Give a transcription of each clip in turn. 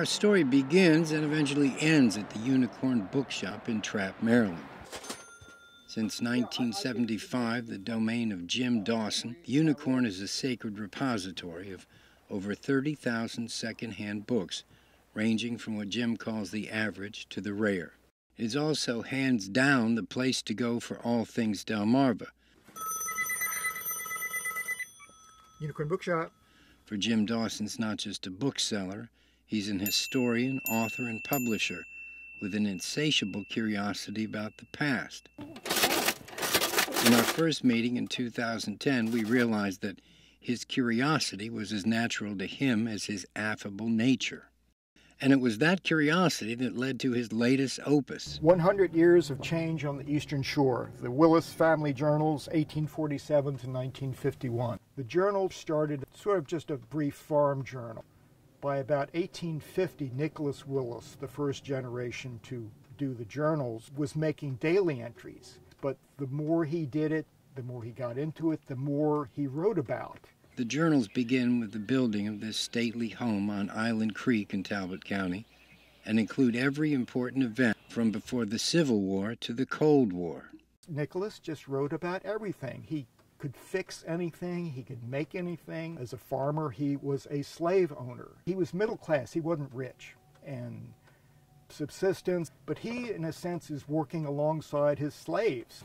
Our story begins and eventually ends at the Unicorn Bookshop in Trappe, Maryland. Since 1975, the domain of Jim Dawson, the Unicorn is a sacred repository of over 30,000 second-hand books, ranging from what Jim calls the average to the rare. It is also hands down the place to go for all things Delmarva. Unicorn Bookshop. For Jim Dawson's not just a bookseller, he's an historian, author, and publisher with an insatiable curiosity about the past. In our first meeting in 2010, we realized that his curiosity was as natural to him as his affable nature. And it was that curiosity that led to his latest opus. 100 Years of Change on the Eastern Shore, the Willis Family Journals, 1847 to 1951. The journal started sort of just a brief farm journal. By about 1850, Nicholas Willis, the first generation to do the journals, was making daily entries. But the more he did it, the more he got into it, the more he wrote about. The journals begin with the building of this stately home on Island Creek in Talbot County and include every important event from before the Civil War to the Cold War. Nicholas just wrote about everything. He could fix anything, he could make anything. As a farmer, he was a slave owner. He was middle class, he wasn't rich, and subsistence, but he, in a sense, is working alongside his slaves.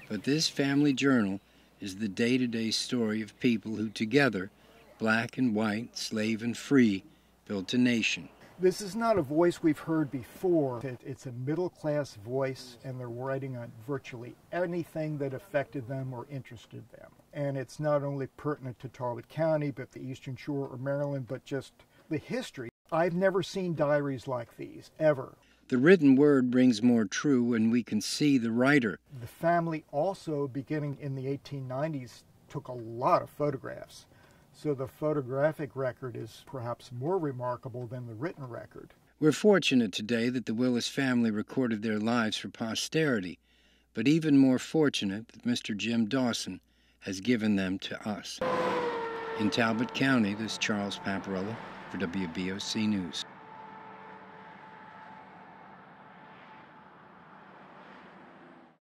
But this family journal is the day-to-day story of people who together, black and white, slave and free, built a nation. This is not a voice we've heard before. It's a middle-class voice, and they're writing on virtually anything that affected them or interested them. And it's not only pertinent to Talbot County, but the Eastern Shore or Maryland, but just the history. I've never seen diaries like these, ever. The written word rings more true when we can see the writer. The family also, beginning in the 1890s, took a lot of photographs. So the photographic record is perhaps more remarkable than the written record. We're fortunate today that the Willis family recorded their lives for posterity, but even more fortunate that Mr. Jim Dawson has given them to us. In Talbot County, this is Charles Paparella for WBOC News.